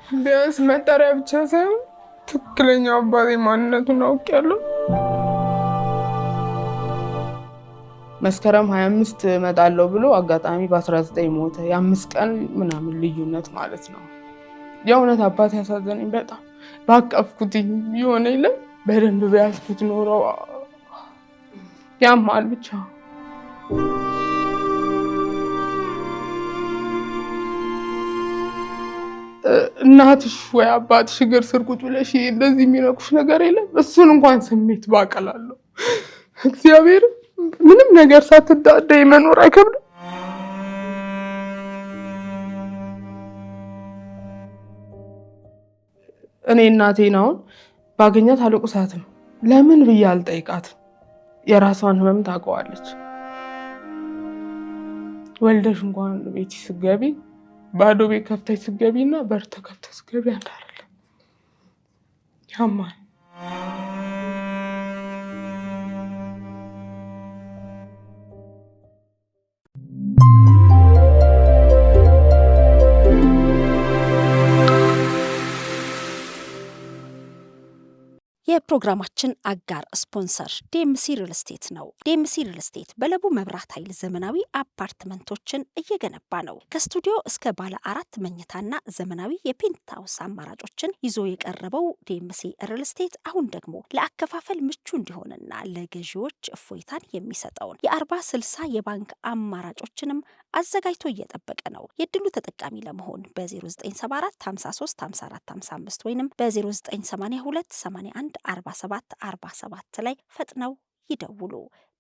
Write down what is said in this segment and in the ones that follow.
ቢያንስ መጠሪያ ብቻ ሳይሆን ትክክለኛው አባቴ ማንነቱን አውቄያለሁ። መስከረም 25 እመጣለሁ ብሎ አጋጣሚ በ19 ሞተ። የ5 ቀን ምናምን ልዩነት ማለት ነው። የእውነት አባቴ ያሳዘነኝ በጣም ባቀፍኩት የሆነ የለም በደንብ በያዝኩት ኖረው ያማል ብቻ። እናትሽ ወይ አባትሽ እግር ስር ቁጭ ብለሽ እንደዚህ የሚነኩሽ ነገር የለም? እሱን እንኳን ስሜት ባቀላለሁ። እግዚአብሔር ምንም ነገር ሳትዳደይ መኖር አይከብድም። እኔ እናቴን አሁን ባገኛት አልቁሳትም። ለምን ብዬ አልጠይቃትም። የራሷን ህመም ታውቀዋለች። ወልደሽ እንኳን ቤት ስትገቢ ባዶ ቤት ከፍተሽ ስትገቢና በር ተከፍተሽ ስትገቢ አንድ አይደለም። ያማል። የፕሮግራማችን አጋር ስፖንሰር ዲኤምሲ ሪል ስቴት ነው። ዲኤምሲ ሪል ስቴት በለቡ መብራት ኃይል ዘመናዊ አፓርትመንቶችን እየገነባ ነው። ከስቱዲዮ እስከ ባለ 4 መኝታና ዘመናዊ የፔንትሃውስ አማራጮችን ይዞ የቀረበው ዲኤምሲ ሪል ስቴት አሁን ደግሞ ለአከፋፈል ምቹ እንዲሆንና ለገዢዎች እፎይታን የሚሰጠውን የ40/60 የባንክ አማራጮችንም አዘጋጅቶ እየጠበቀ ነው። የድሉ ተጠቃሚ ለመሆን በ0974 53 54 55 ወይንም በ0982 81 47 ላይ ፈጥነው ይደውሉ።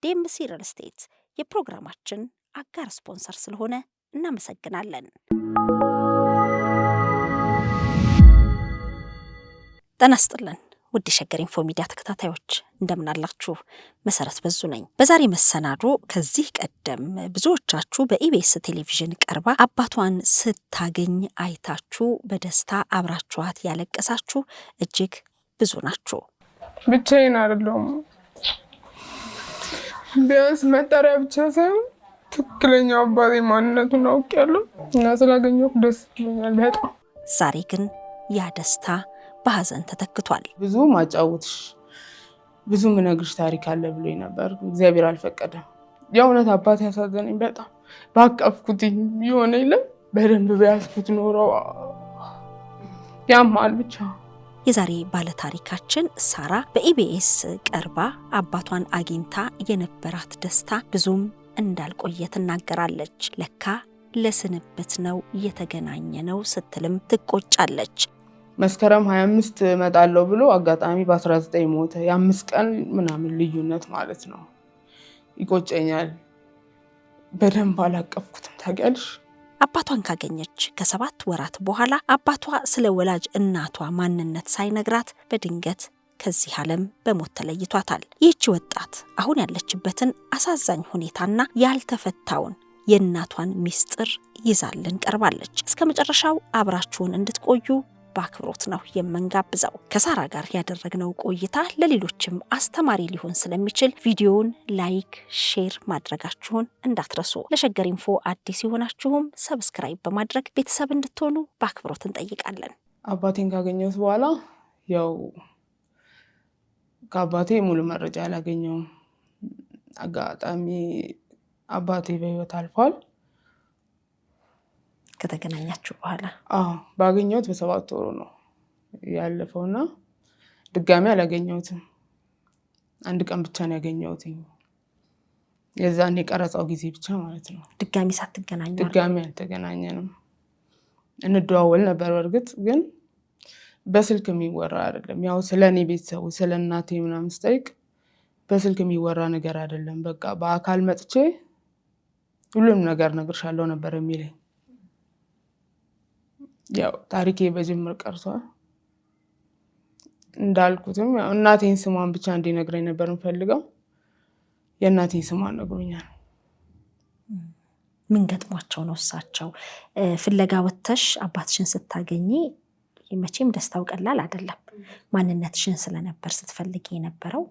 ዲኤምሲ ሪል ስቴት የፕሮግራማችን አጋር ስፖንሰር ስለሆነ እናመሰግናለን። ጤና ይስጥልን ውድ ሸገር ኢንፎ ሚዲያ ተከታታዮች እንደምን አላችሁ? መሰረት በዙ ነኝ። በዛሬ መሰናዶ ከዚህ ቀደም ብዙዎቻችሁ በኢቢኤስ ቴሌቪዥን ቀርባ አባቷን ስታገኝ አይታችሁ በደስታ አብራችኋት ያለቀሳችሁ እጅግ ብዙ ናችሁ። ብቻዬን አይደለሁም። ቢያንስ መጠሪያ ብቻ ሳይሆን ትክክለኛው አባቴ ማንነቱን አውቄያለሁ እና ስላገኘሁ ደስ ይለኛል በጣም። ዛሬ ግን ያ ደስታ በሀዘን ተተክቷል። ብዙ ማጫወትሽ ብዙ ምነግርሽ ታሪክ አለ ብሎኝ ነበር። እግዚአብሔር አልፈቀደም። የእውነት አባቴ ያሳዘነኝ በጣም ባቀፍኩት የሆነ የለም በደንብ በያዝኩት ኖረው ያማል ብቻ። የዛሬ ባለታሪካችን ሳራ በኢቢኤስ ቀርባ አባቷን አግኝታ የነበራት ደስታ ብዙም እንዳልቆየ ትናገራለች። ለካ ለስንብት ነው የተገናኘ ነው ስትልም ትቆጫለች። መስከረም 25 እመጣለሁ ብሎ አጋጣሚ በ19 ሞተ። የ5 ቀን ምናምን ልዩነት ማለት ነው። ይቆጨኛል። በደንብ አላቀፍኩትም ታውቂያለሽ። አባቷን ካገኘች ከ7 ወራት በኋላ አባቷ ስለ ወላጅ እናቷ ማንነት ሳይነግራት በድንገት ከዚህ ዓለም በሞት ተለይቷታል። ይህች ወጣት አሁን ያለችበትን አሳዛኝ ሁኔታና ያልተፈታውን የእናቷን ሚስጥር ይዛልን ቀርባለች። እስከ መጨረሻው አብራችሁን እንድትቆዩ በአክብሮት ነው የምንጋብዘው። ከሳራ ጋር ያደረግነው ቆይታ ለሌሎችም አስተማሪ ሊሆን ስለሚችል ቪዲዮውን ላይክ፣ ሼር ማድረጋችሁን እንዳትረሱ። ለሸገር ኢንፎ አዲስ የሆናችሁም ሰብስክራይብ በማድረግ ቤተሰብ እንድትሆኑ በአክብሮት እንጠይቃለን። አባቴን ካገኘሁት በኋላ ያው ከአባቴ ሙሉ መረጃ አላገኘሁም። አጋጣሚ አባቴ በህይወት አልፏል። ከተገናኛችሁ በኋላ ባገኘሁት በ7 ወሩ ነው ያለፈውና ድጋሚ አላገኘሁትም። አንድ ቀን ብቻ ነው ያገኘሁት። የዛን የቀረጻው ጊዜ ብቻ ማለት ነው። ድጋሚ ሳትገናኙ? ድጋሚ አልተገናኘንም። እንደዋወል ነበር። በእርግጥ ግን በስልክ የሚወራ አይደለም። ያው ስለኔ ቤተሰቡ ስለ እናቴ ምናምን ስጠይቅ በስልክ የሚወራ ነገር አይደለም። በቃ በአካል መጥቼ ሁሉም ነገር ነግርሻለሁ ነበር የሚለኝ። ያው ታሪኬ በጅምር ቀርቷል። እንዳልኩትም ያው እናቴን ስሟን ብቻ እንዲነግረኝ ነበር የምፈልገው። የእናቴን ስሟን ነግሮኛል። ምን ገጥሟቸው ነው እሳቸው? ፍለጋ ወጥተሽ አባትሽን ስታገኚ መቼም ደስታው ቀላል አይደለም። ማንነትሽን ስለነበር ስትፈልጊ የነበረው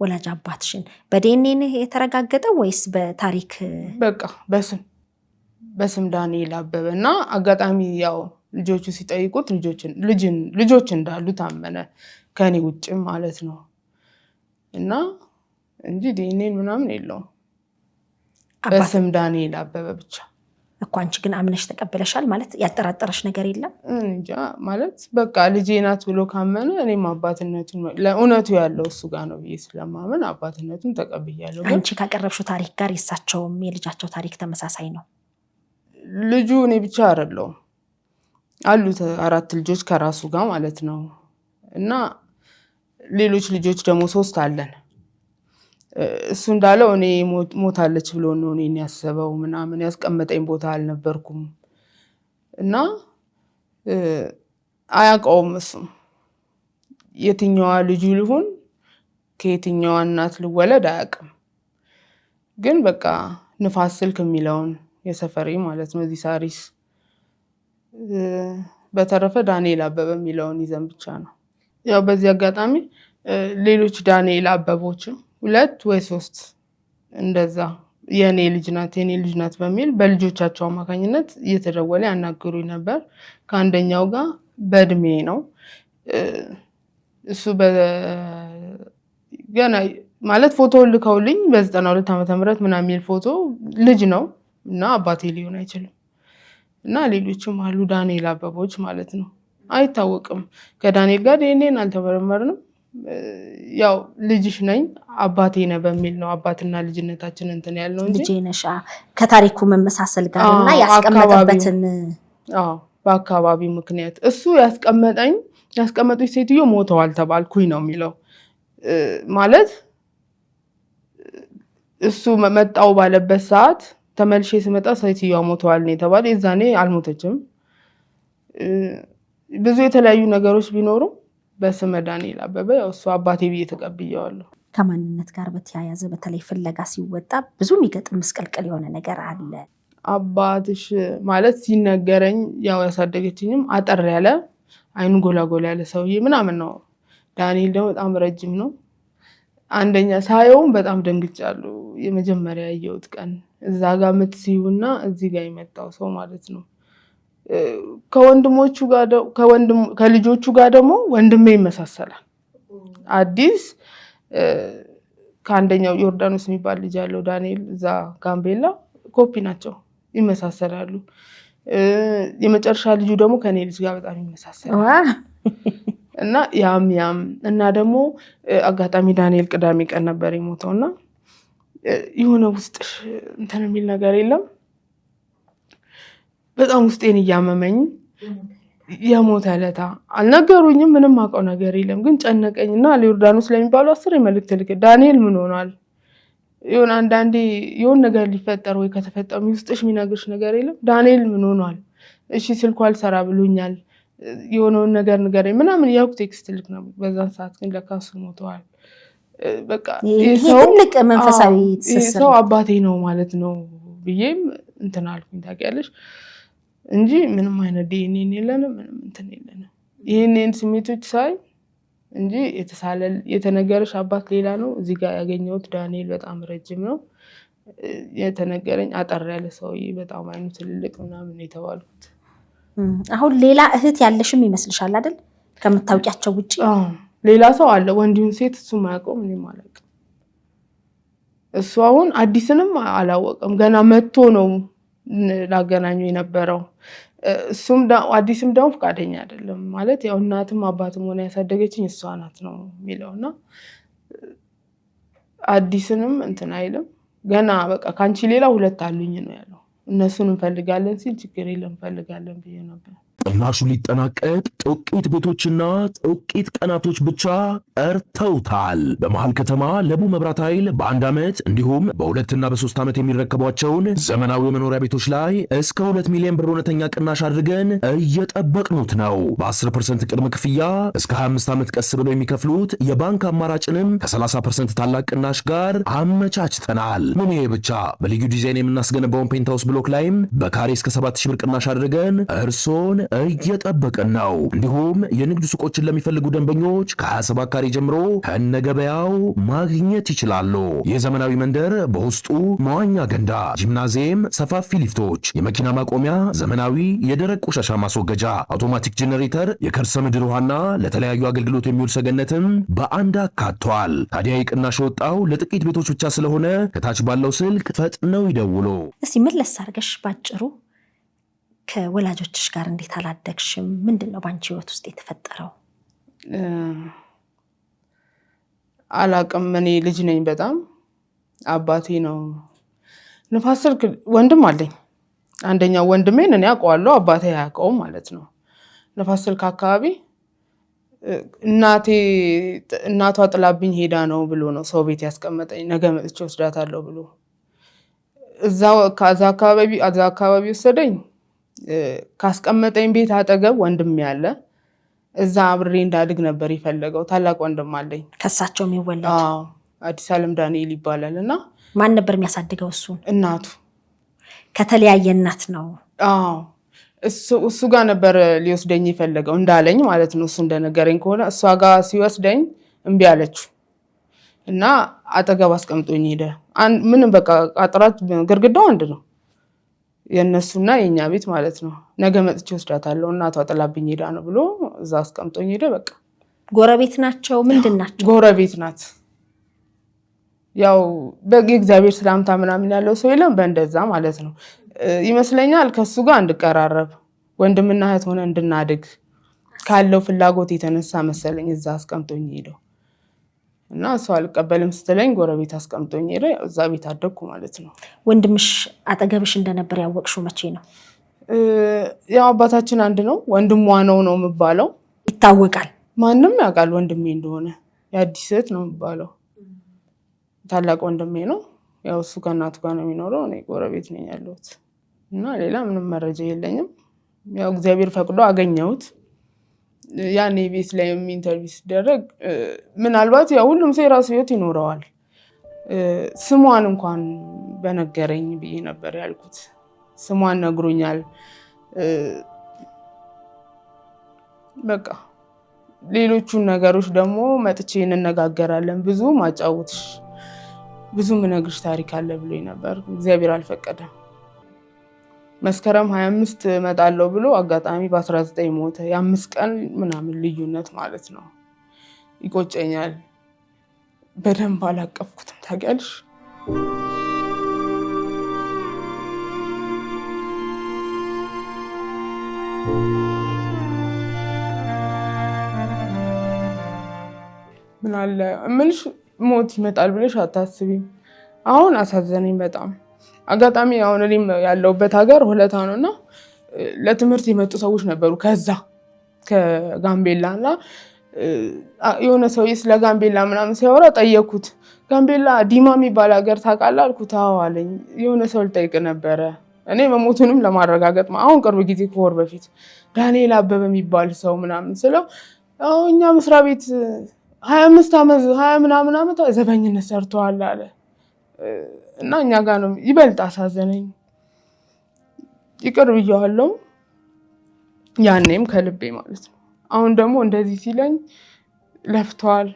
ወላጅ አባትሽን በዲኤንኤ የተረጋገጠው ወይስ በታሪክ? በቃ በስም ዳንኤል አበበ እና አጋጣሚ ያው ልጆቹ ሲጠይቁት ልጆች እንዳሉ ታመነ ከኔ ውጭም ማለት ነው። እና እንጂ ዲኤንኤ ምናምን የለውም በስም ዳንኤል አበበ ብቻ እኮ። አንቺ ግን አምነሽ ተቀበለሻል ማለት ያጠራጠረሽ ነገር የለም? እንጃ ማለት በቃ ልጄ ናት ብሎ ካመነ እኔም አባትነቱን ለእውነቱ ያለው እሱ ጋር ነው ብዬ ስለማመን አባትነቱን ተቀብያለሁ። አንቺ ካቀረብሽው ታሪክ ጋር የሳቸውም የልጃቸው ታሪክ ተመሳሳይ ነው? ልጁ እኔ ብቻ አይደለሁም አሉት 4 ልጆች ከራሱ ጋር ማለት ነው። እና ሌሎች ልጆች ደግሞ 3 አለን። እሱ እንዳለው እኔ ሞታለች ብሎ ነው እኔን ያሰበው ምናምን ያስቀመጠኝ ቦታ አልነበርኩም እና አያውቀውም እሱም የትኛዋ ልጁ ልሁን ከየትኛዋ እናት ልወለድ አያውቅም። ግን በቃ ንፋስ ስልክ የሚለውን የሰፈሬ ማለት ነው እዚህ ሳሪስ። በተረፈ ዳንኤል አበበ የሚለውን ይዘን ብቻ ነው። ያው በዚህ አጋጣሚ ሌሎች ዳንኤል አበቦችም 2 ወይ 3 እንደዛ የኔ ልጅ ናት በሚል በልጆቻቸው አማካኝነት እየተደወለ ያናግሩኝ ነበር። ከአንደኛው ጋር በእድሜ ነው እሱ ገና ማለት ፎቶ ልከውልኝ በ92 ዓመተ ምህረት ምናምን የሚል ፎቶ ልጅ ነው እና አባቴ ሊሆን አይችልም። እና ሌሎችም አሉ ዳንኤል አበቦች ማለት ነው። አይታወቅም። ከዳንኤል ጋር ዲኤንኤን አልተመረመርንም። ያው ልጅሽ ነኝ አባቴ ነው በሚል ነው አባትና ልጅነታችን እንትን ያለው እንጂ ልጄ ነሽ ከታሪኩ መመሳሰል ጋርና ያስቀመጠበትን በአካባቢ ምክንያት እሱ ያስቀመጡኝ ሴትዮ ሞተዋል ተባልኩኝ ነው የሚለው። ማለት እሱ መጣው ባለበት ሰዓት ተመልሼ ስመጣ ሴትዮዋ ሞተዋል ነው የተባለ። የዛኔ አልሞተችም። ብዙ የተለያዩ ነገሮች ቢኖሩ በስመ ዳንኤል አበበ ያው እሱ አባቴ ብዬ ተቀብያለሁ። ከማንነት ጋር በተያያዘ በተለይ ፍለጋ ሲወጣ ብዙ የሚገጥም መስቀልቅል የሆነ ነገር አለ። አባትሽ ማለት ሲነገረኝ ያው ያሳደገችኝም አጠር ያለ አይኑ ጎላጎላ ያለ ሰውዬ ምናምን ነው። ዳንኤል ደግሞ በጣም ረጅም ነው። አንደኛ ሳየውም በጣም ደንግጫለሁ። የመጀመሪያ ያየሁት ቀን እዛ ጋር ምትሲውና እዚህ ጋር የመጣው ሰው ማለት ነው። ከልጆቹ ጋር ደግሞ ወንድሜ ይመሳሰላል። አዲስ ከአንደኛው ዮርዳኖስ የሚባል ልጅ ያለው ዳንኤል እዛ ጋምቤላ ኮፒ ናቸው፣ ይመሳሰላሉ። የመጨረሻ ልጁ ደግሞ ከኔ ልጅ ጋር በጣም ይመሳሰላል። እና ያም እና ደግሞ አጋጣሚ ዳንኤል ቅዳሜ ቀን ነበር የሞተው እና የሆነ ውስጥሽ እንትን የሚል ነገር የለም። በጣም ውስጤን እያመመኝ የሞተ ዕለታ አልነገሩኝም። ምንም አውቀው ነገር የለም። ግን ጨነቀኝና ለዮርዳኖስ ለሚባለው 10 መልእክት ልክ ዳንኤል ምን ሆኗል? የሆነ አንዳንዴ የሆነ ነገር ሊፈጠር ወይ ከተፈጠረ ውስጥሽ የሚነግርሽ ነገር የለም። ዳንኤል ምን ሆኗል? እሺ ስልኩ አልሰራ ብሎኛል። የሆነውን ነገር ንገረኝ ምናምን ያውቁ ቴክስት ልክ ነው። በዛን ሰዓት ግን ለካሱ ሞተዋል። በቃ ትልቅ መንፈሳዊ ሰው አባቴ ነው ማለት ነው ብዬም እንትን አልኩኝ ታውቂያለሽ። እንጂ ምንም አይነት ዲኤንኤ የለንም፣ ምንም እንትን የለንም። ይሄንን ስሜቶች ሳይ እንጂ የተነገረሽ አባት ሌላ ነው። እዚህ ጋር ያገኘሁት ዳንኤል በጣም ረጅም ነው። የተነገረኝ አጠር ያለ ሰውዬ በጣም አይኑ ትልልቅ ምናምን የተባልኩት። አሁን ሌላ እህት ያለሽም ይመስልሻል አይደል? ከምታውቂያቸው ውጪ ሌላ ሰው አለ ወንዲውን ሴት እሱ ማያውቀው ምንም አላውቅም። እሱ አሁን አዲስንም አላወቀም። ገና መጥቶ ነው ላገናኙ የነበረው። እሱም አዲስም ደግሞ ፈቃደኛ አይደለም ማለት ያው እናትም አባትም ሆነ ያሳደገችኝ እሷ ናት ነው የሚለውና አዲስንም እንትን አይልም። ገና በቃ ካንቺ ሌላ 2 አሉኝ ነው ያለው። እነሱን እንፈልጋለን ሲል ችግር የለም እንፈልጋለን ብዬ ነበር። ቅናሹ ሊጠናቀቅ ጥቂት ቤቶችና ጥቂት ቀናቶች ብቻ ቀርተውታል። በመሃል ከተማ ለቡ መብራት ኃይል በ1 ዓመት እንዲሁም በ2 እና በ3 ዓመት የሚረከቧቸውን ዘመናዊ መኖሪያ ቤቶች ላይ እስከ 2 ሚሊዮን ብር እውነተኛ ቅናሽ አድርገን እየጠበቅኑት ነው። በ10% ቅድመ ክፍያ እስከ 25 ዓመት ቀስ ብለው የሚከፍሉት የባንክ አማራጭንም ከ30% ታላቅ ቅናሽ ጋር አመቻችተናል። ምን ይሄ ብቻ! በልዩ ዲዛይን የምናስገነባውን ፔንታውስ ብሎክ ላይም በካሬ እስከ 7000 ብር ቅናሽ አድርገን እርሶን እየጠበቀን ነው። እንዲሁም የንግድ ሱቆችን ለሚፈልጉ ደንበኞች ከ27 ካሬ ጀምሮ ከነገበያው ማግኘት ይችላሉ። የዘመናዊ መንደር በውስጡ መዋኛ ገንዳ፣ ጂምናዚየም፣ ሰፋፊ ሊፍቶች፣ የመኪና ማቆሚያ፣ ዘመናዊ የደረቅ ቆሻሻ ማስወገጃ፣ አውቶማቲክ ጄኔሬተር፣ የከርሰ ምድር ውሃና ለተለያዩ አገልግሎት የሚውል ሰገነትም በአንድ አካቷል። ታዲያ የቅናሽ ወጣው ለጥቂት ቤቶች ብቻ ስለሆነ ከታች ባለው ስልክ ፈጥነው ይደውሉ። እስቲ መለስ አድርገሽ ባጭሩ ከወላጆችሽ ጋር እንዴት አላደግሽም? ምንድነው ባንቺ ህይወት ውስጥ የተፈጠረው? አላቅም። እኔ ልጅ ነኝ በጣም። አባቴ ነው ንፋስ ስልክ ወንድም አለኝ። አንደኛው ወንድሜን እኔ አውቀዋለሁ፣ አባቴ አያውቀውም ማለት ነው። ንፋስ ስልክ አካባቢ እናቷ ጥላብኝ ሄዳ ነው ብሎ ነው ሰው ቤት ያስቀመጠኝ። ነገ መጥቼ ወስዳታለሁ ብሎ ከዛ አካባቢ ወሰደኝ። ካስቀመጠኝ ቤት አጠገብ ወንድሜ ያለ እዛ አብሬ እንዳድግ ነበር የፈለገው። ታላቅ ወንድም አለኝ ከሳቸው የሚወለድ። አዲስ ዓለም ዳንኤል ይባላል። እና ማን ነበር የሚያሳድገው? እሱን እናቱ። ከተለያየ እናት ነው? እሱ ጋር ነበር ሊወስደኝ የፈለገው እንዳለኝ ማለት ነው። እሱ እንደነገረኝ ከሆነ እሷ ጋር ሲወስደኝ እምቢ አለችው እና አጠገብ አስቀምጦኝ ሄደ። ምንም በቃ አጥራት ግርግዳው አንድ ነው፣ የእነሱና የእኛ ቤት ማለት ነው። ነገ መጥቼ ወስዳታለሁ እናቷ ጥላብኝ ሄዳ ነው ብሎ እዛ አስቀምጦኝ ሄደ። በቃ ጎረቤት ናቸው? ምንድን ናቸው? ጎረቤት ናት። ያው በእግዚአብሔር ሰላምታ ምናምን ያለው ሰው የለም፣ በእንደዛ ማለት ነው ይመስለኛል። ከሱ ጋር እንድቀራረብ ወንድምና እህት ሆነ እንድናድግ ካለው ፍላጎት የተነሳ መሰለኝ እዛ አስቀምጦኝ ሄደው እና እሷ አልቀበልም ስትለኝ ጎረቤት አስቀምጦኝ ሄደ። እዛ ቤት አደግኩ ማለት ነው። ወንድምሽ አጠገብሽ እንደነበር ያወቅሽው መቼ ነው? ያው አባታችን አንድ ነው፣ ወንድሟ ነው የሚባለው። ይታወቃል፣ ማንም ያውቃል ወንድሜ እንደሆነ። የአዲስ እህት ነው የሚባለው። ታላቅ ወንድሜ ነው። ያው እሱ ከእናቱ ጋር ነው የሚኖረው፣ እኔ ጎረቤት ነኝ ያለሁት እና ሌላ ምንም መረጃ የለኝም። ያው እግዚአብሔር ፈቅዶ አገኘሁት። ያኔ ቤት ላይ ኢንተርቪው ሲደረግ ምናልባት ያው ሁሉም ሰው የራሱ ህይወት ይኖረዋል፣ ስሟን እንኳን በነገረኝ ብዬ ነበር ያልኩት። ስሟን ነግሮኛል። በቃ ሌሎቹን ነገሮች ደግሞ መጥቼ እንነጋገራለን፣ ብዙ ማጫወትሽ ብዙ ምነግርሽ ታሪክ አለ ብሎኝ ነበር። እግዚአብሔር አልፈቀደም። መስከረም 25 እመጣለሁ ብሎ አጋጣሚ በ19 ሞተ። የ5 ቀን ምናምን ልዩነት ማለት ነው። ይቆጨኛል። በደንብ አላቀፍኩትም ታውቂያለሽ። ምን አለ እምልሽ ሞት ይመጣል ብለሽ አታስቢም። አሁን አሳዘነኝ በጣም። አጋጣሚ አሁን እኔም ያለሁበት ሀገር ሆለታ ነውና ለትምህርት የመጡ ሰዎች ነበሩ ከዛ ከጋምቤላ እና የሆነ ሰውዬ ስለ ጋምቤላ ምናምን ሲያወራ ጠየኩት። ጋምቤላ ዲማ የሚባል ሀገር ታውቃለህ አልኩት። አዎ አለኝ። የሆነ ሰው ልጠይቅ ነበረ እኔ መሞቱንም ለማረጋገጥ አሁን ቅርብ ጊዜ ከወር በፊት ዳንኤል አበበ የሚባል ሰው ምናምን ስለው እኛ መስሪያ ቤት 25 ዓመት 20 ምናምን ዓመት ዘበኝነት ሰርተዋል አለ እና እኛ ጋር ነው ይበልጥ አሳዘነኝ። ይቅር ብየዋለሁ ያኔም ከልቤ ማለት ነው። አሁን ደግሞ እንደዚህ ሲለኝ ለፍተዋል።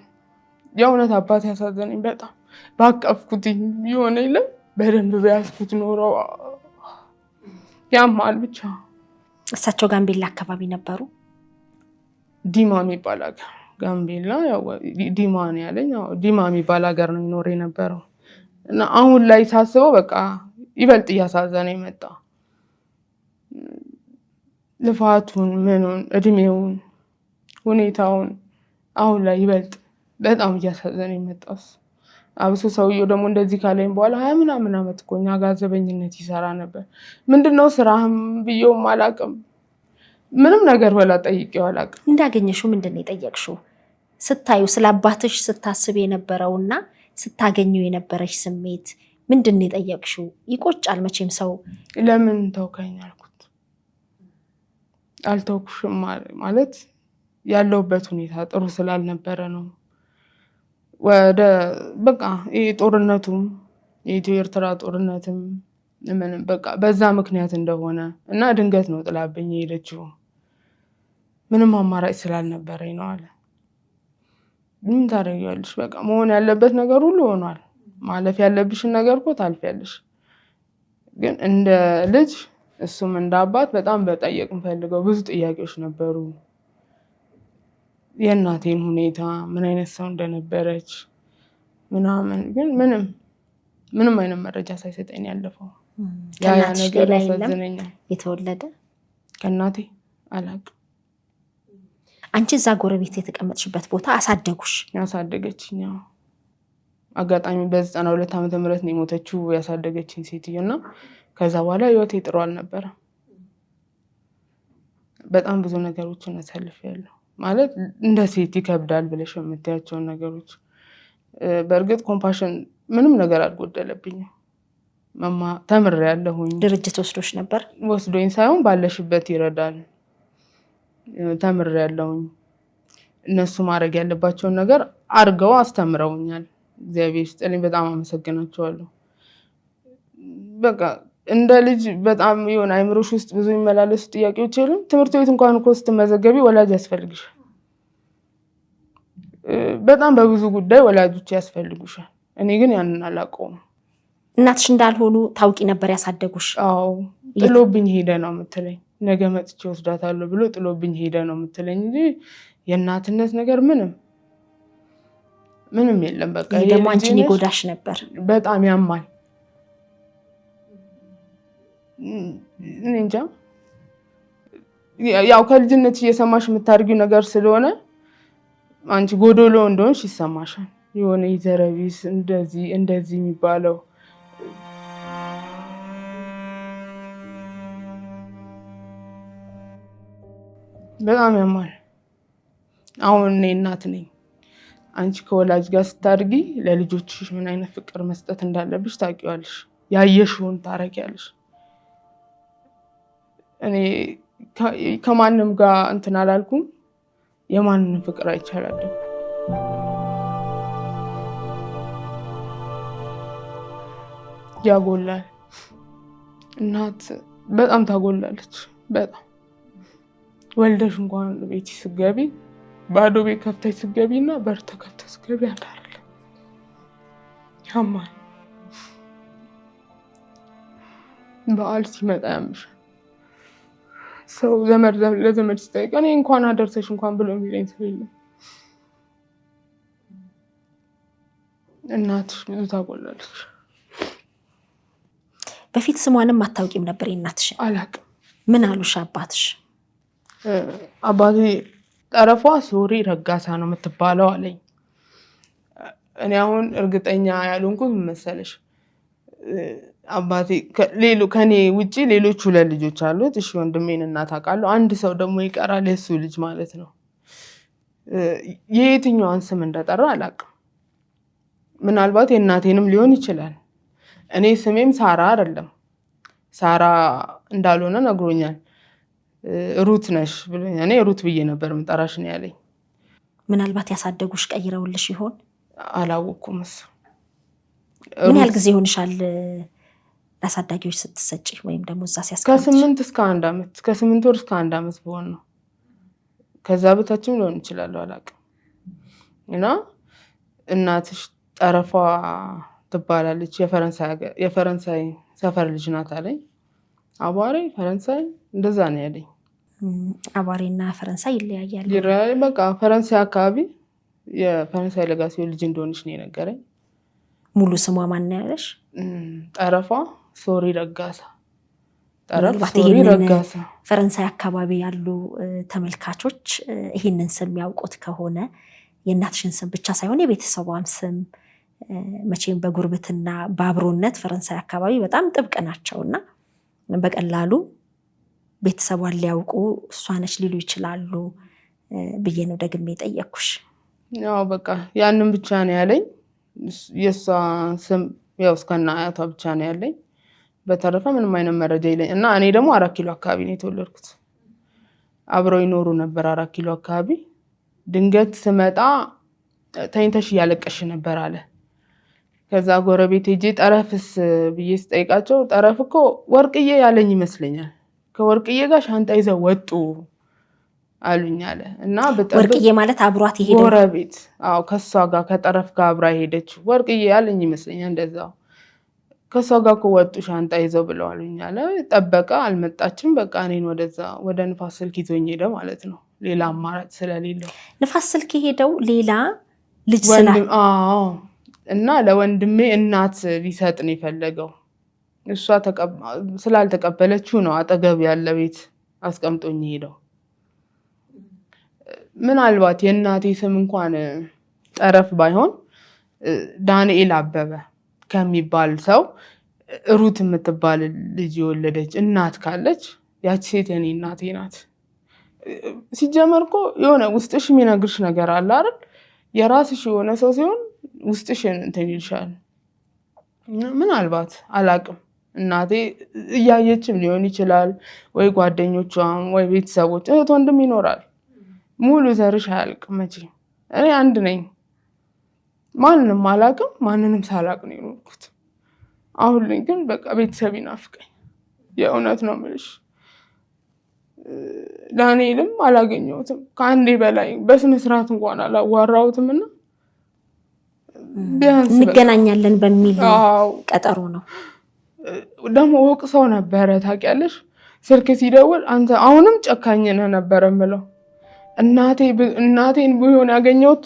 የእውነት አባት ያሳዘነኝ በጣም። ባቀፍኩት ይሆነ የለም በደንብ በያዝኩት ኖሮ ያማል ብቻ። እሳቸው ጋምቤላ አካባቢ ነበሩ? ዲማ የሚባል ሀገር ጋምቤላ ያው ዲማ ነው ያለኝ። ዲማ የሚባል ሀገር ነው ይኖር የነበረው እና አሁን ላይ ሳስበው በቃ ይበልጥ እያሳዘነኝ መጣ። ልፋቱን ምኑን እድሜውን ሁኔታውን አሁን ላይ ይበልጥ በጣም እያሳዘነኝ መጣ። አብሶ ሰውየው ደግሞ እንደዚህ ካለኝ በኋላ 20 ምናምን ዓመት እኮ እኛ ጋር ዘበኝነት ይሰራ ነበር። ምንድነው ስራህም ብየውም አላውቅም። ምንም ነገር ወላ ጠይቄው አላውቅም። እንዳገኘሽው ምንድነው የጠየቅሽው? ስታዩ ስለ አባትሽ ስታስብ የነበረውና ስታገኘው የነበረሽ ስሜት ምንድነው የጠየቅሽው? ይቆጫል መቼም ሰው። ለምን ተውከኝ አልኩት። አልተውኩሽም ማለት ያለውበት ሁኔታ ጥሩ ስላልነበረ ነው። ወደ በቃ ይሄ ጦርነቱም የኢትዮ ኤርትራ ጦርነትም ምንም በቃ በዛ ምክንያት እንደሆነ እና ድንገት ነው ጥላብኝ ሄደችው ምንም አማራጭ ስላልነበረኝ ነው አለ። ምን ታደርጊያለሽ? በቃ መሆን ያለበት ነገር ሁሉ ሆኗል። ማለፍ ያለብሽን ነገር እኮ ታልፊያለሽ። ግን እንደ ልጅ እሱም እንደ አባት በጣም በጠየቅ ፈልገው ብዙ ጥያቄዎች ነበሩ። የእናቴን ሁኔታ ምን አይነት ሰው እንደነበረች ምናምን፣ ግን ምንም አይነት መረጃ ሳይሰጠኝ ያለፈው። ያ ነገር ያሳዝነኛል። የተወለደ ከእናቴ አላውቅም። አንቺ እዛ ጎረቤት የተቀመጥሽበት ቦታ አሳደጉሽ? ያሳደገችኝ አጋጣሚ በ92 ዓመተ ምህረት ነው የሞተችው ያሳደገችኝ ሴትዮና ከዛ በኋላ ህይወቴ ጥሩ አልነበረም። በጣም ብዙ ነገሮችን አሳልፌያለሁ። ማለት እንደ ሴት ይከብዳል ብለሽ የምትያቸው ነገሮች። በእርግጥ ኮምፓሽን ምንም ነገር አልጎደለብኝም። ተምሬያለሁኝ። ድርጅት ወስዶሽ ነበር? ወስዶኝ ሳይሆን ባለሽበት ይረዳል። ተምሬያለሁኝ። እነሱ ማድረግ ያለባቸውን ነገር አድርገው አስተምረውኛል። እግዚአብሔር ይስጥልኝ፣ በጣም አመሰግናቸዋለሁ። በቃ እንደ ልጅ በጣም የሆነ አይምሮሽ ውስጥ ብዙ የሚመላለሱ ጥያቄዎች የሉም። ትምህርት ቤት እንኳን እኮ ስትመዘገቢ ወላጅ ያስፈልግሻል። በጣም በብዙ ጉዳይ ወላጆች ያስፈልጉሻል። እኔ ግን ያንን አላውቀውም። እናትሽ እንዳልሆኑ ታውቂ ነበር ያሳደጉሽ? አዎ። ጥሎብኝ ሄደ ነው የምትለኝ። ነገ መጥቼ ወስዳታለሁ ብሎ ጥሎብኝ ሄደ ነው የምትለኝ እንጂ የእናትነት ነገር ምንም የለም። በቃ ይሄ ደግሞ አንቺን ይጎዳሽ ነበር። በጣም ያማል። እንጃ ያው ከልጅነት እየሰማሽ የምታርጊው ነገር ስለሆነ አንቺ ጎዶሎ እንደሆንሽ ይሰማሻል። የሆነ ይዘረቢስ እንደዚህ የሚባለው በጣም ያማል። አሁን እኔ እናት ነኝ። አንቺ ከወላጅ ጋር ስታድጊ ለልጆችሽ ምን አይነት ፍቅር መስጠት እንዳለብሽ ታውቂዋለሽ። ያየሽውን ታረጊያለሽ። እኔ ከማንም ጋር እንትን አላልኩም። የማንንም ፍቅር አይቻላለሁ። ያጎላል። እናት በጣም ታጎላለች። በጣም ወልደሽ እንኳን ቤት ስትገቢ ባዶ ቤት ከፍተሽ ስትገቢና በር ተከፍተሽ ስትገቢ አንድ አይደለም። ያማል። በዓል ሲመጣ ያምሻል። ሰው ለዘመድ ሲጠይቅ እኔ እንኳን አደረሰሽ እንኳን ብሎ የሚለኝ ሰው የለም። እናትሽ ብዙ ታጎላለች። በፊት ስሟንም አታውቂም ነበር የእናትሽን? አላውቅም። ምን አሉሽ አባትሽ? አባቴ ጠረፏ ሶሪ ረጋሳ ነው የምትባለው አለኝ። እኔ አሁን እርግጠኛ ያልሆንኩት መሰለሽ አባቴ ከኔ ውጪ ሌሎች 2 ልጆች አሉት። እሺ ወንድሜን እናት አውቃለሁ። አንድ ሰው ደግሞ ይቀራል፣ የሱ ልጅ ማለት ነው። የየትኛዋን ስም እንደጠራ አላውቅም። ምናልባት የእናቴንም ሊሆን ይችላል። እኔ ስሜም ሳራ አይደለም፣ ሳራ እንዳልሆነ ነግሮኛል። ሩት ነሽ ብሎኛል። እኔ ሩት ብዬ ነበር የምጠራሽ ነው ያለኝ። ምናልባት ያሳደጉሽ ቀይረውልሽ ይሆን? አላወኩም። እሱ ምን ያህል ጊዜ ሆንሻል ለአሳዳጊዎች ስትሰጪ ወይም ደግሞ እዛ ሲያስቀምጥሽ? ከ8 እስከ 1 ዓመት፣ ከ8 ወር እስከ 1 ዓመት በሆን ነው። ከዛ በታችም ሊሆን ይችላል አላውቅም። እና እናትሽ ጠረፏ ትባላለች፣ የፈረንሳይ ሰፈር ልጅ ናት አለኝ። አቧሬ ፈረንሳይ እንደዛ ነው ያለኝ። አቧሬና ፈረንሳይ ይለያያሉ? በቃ ፈረንሳይ አካባቢ የፈረንሳይ ለጋሲዮ ልጅ እንደሆነች ነው የነገረኝ። ሙሉ ስሟ ማን ነው ያለሽ? ጠረፏ ሶሪ ረጋሳ። ፈረንሳይ አካባቢ ያሉ ተመልካቾች ይህንን ስም ያውቁት ከሆነ የእናትሽን ስም ብቻ ሳይሆን የቤተሰቧም ስም መቼም በጉርብትና በአብሮነት ፈረንሳይ አካባቢ በጣም ጥብቅ ናቸውና በቀላሉ ቤተሰቧን ሊያውቁ እሷ ነች ሊሉ ይችላሉ ብዬ ነው ደግሜ የጠየኩሽ። ያው በቃ ያንን ብቻ ነው ያለኝ። የሷ ስም ያው እስከና አያቷ ብቻ ነው ያለኝ። በተረፈ ምንም አይነት መረጃ የለኝ። እና እኔ ደግሞ 4 ኪሎ አካባቢ ነው የተወለድኩት። አብረው ይኖሩ ነበር 4 ኪሎ አካባቢ። ድንገት ስመጣ ተኝተሽ እያለቀሽ ነበር አለ። ከዛ ጎረቤት ሄጄ ጠረፍስ ብዬ ስጠይቃቸው ጠረፍ እኮ ወርቅዬ ያለኝ ይመስለኛል። ከወርቅዬ ጋር ሻንጣ ይዘው ወጡ አሉኝ አለ እና ወርቅዬ ማለት አብሯት ይሄደው ጎረቤት ከሷ ጋር ከጠረፍ ጋር አብራ ሄደች ወርቅዬ ያለኝ ይመስለኛል እንደዛው ከሷ ጋር ወጡ ሻንጣ ይዘው ብለው አሉኝ አለ ጠበቃ አልመጣችም በቃ እኔን ወደ ንፋስ ስልክ ይዞኝ ሄደ ማለት ነው ሌላ አማራጭ ስለሌለው ንፋስ ስልክ ሄደው ሌላ ልጅ እና ለወንድሜ እናት ሊሰጥ ነው የፈለገው እሷ ስላልተቀበለችው ነው አጠገብ ያለ ቤት አስቀምጦኝ ሄደው ምናልባት የእናቴ ስም እንኳን ጠረፍ ባይሆን ዳንኤል አበበ ከሚባል ሰው ሩት የምትባል ልጅ የወለደች እናት ካለች ያቺ ሴት የኔ እናቴ ናት ሲጀመርኮ የሆነ ውስጥሽ የሚነግርሽ ነገር አለ አይደል የራስሽ የሆነ ሰው ሲሆን ውስጥሽ እንትን ይልሻል ምናልባት አላቅም እናቴ እያየችም ሊሆን ይችላል ወይ ጓደኞቿም ወይ ቤተሰቦች እህት ወንድም ይኖራል ሙሉ ዘርሽ አያልቅም መቼ እኔ አንድ ነኝ ማንንም አላቅም ማንንም ሳላቅ ነው የኖርኩት አሁን ላይ ግን በቃ ቤተሰብ ይናፍቀኝ የእውነት ነው የምልሽ ዳንኤልም አላገኘሁትም ከአንዴ በላይ በስነ ስርዓት እንኳን አላዋራሁትምና ቢያንስ እንገናኛለን በሚል ቀጠሮ ነው ደግሞ ወቅሰው ነበረ ታውቂያለሽ ስልክ ሲደውል አንተ አሁንም ጨካኝ ነበር የምለው እናቴን ቢሆን ያገኘሁት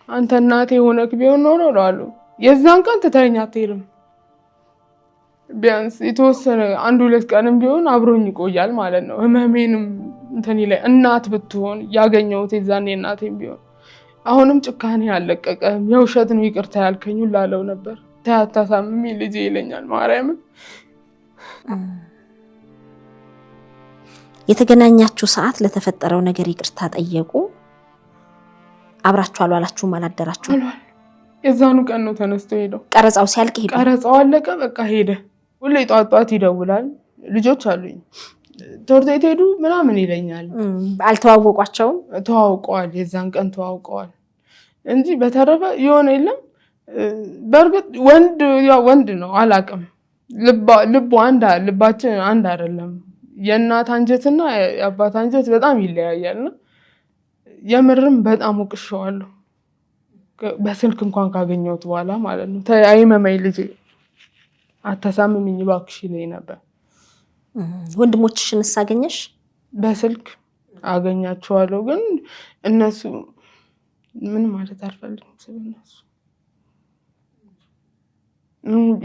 አንተ እናቴ ሆነክ ቢሆን ኖሮ አሉ የዛን ቀን ትተኛ አትሄድም ቢያንስ የተወሰነ 1-2 ቀንም ቢሆን አብሮኝ ይቆያል ማለት ነው ህመሜንም እንትን ይላይ እናት ብትሆን ያገኘሁት የዛኔ እናቴን ቢሆን አሁንም ጭካኔ አለቀቀም የውሸት ነው ይቅርታ ያልከኝ ላለው ነበር ታታሳምሚ ልጅ ይለኛል ማርያም የተገናኛችሁ ሰዓት ለተፈጠረው ነገር ይቅርታ ጠየቁ አብራችሁ አላላችሁም አላደራችሁ የዛኑ ቀን ነው ተነስቶ ሄደው ቀረጻው ሲያልቅ ሄደ ቀረጻው አለቀ በቃ ሄደ ሁሌ ጧት ይደውላል ልጆች አሉኝ ቶርቴት ሄዱ ምናምን ይለኛል አልተዋወቋቸውም ተዋውቀዋል የዛን ቀን ተዋውቀዋል እንጂ በተረፈ የሆነ የለም በርግጥ ወንድ ነው አላቅም ልባችን አንድ አይደለም የእናት አንጀትና የአባት አንጀት በጣም ይለያያልና የምርም በጣም ወቅሼዋለሁ በስልክ እንኳን ካገኘሁት በኋላ ማለት ነው አይመመኝ ልጅ አታሳምሚኝ እባክሽ ይለኝ ነበር ወንድሞችሽን አገኘሽ በስልክ አገኛቸዋለሁ ግን እነሱ ምን ማለት አልፈልግም ስለነሱ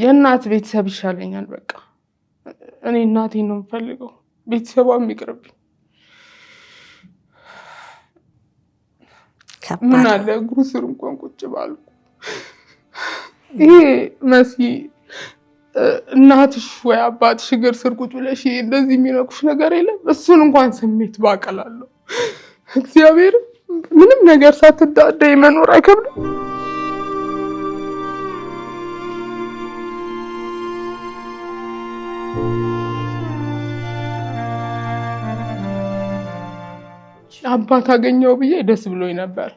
የእናት ቤተሰብ ይሻለኛል በቃ እኔ እናቴን ነው የምፈልገው ቤተሰቧም ይቅርብኝ ምን አለ እግሩ ስር እንኳን ቁጭ ባልኩ ይሄ መሲ እናትሽ ወይ አባትሽ እግር ስር ቁጭ ብለሽ እንደዚህ የሚነኩሽ ነገር የለም እሱን እንኳን ስሜት ባቀላለሁ እግዚአብሔር ምንም ነገር ሳትዳደይ መኖር አይከብድም አባት አገኘው ብዬ ደስ ብሎኝ ነበር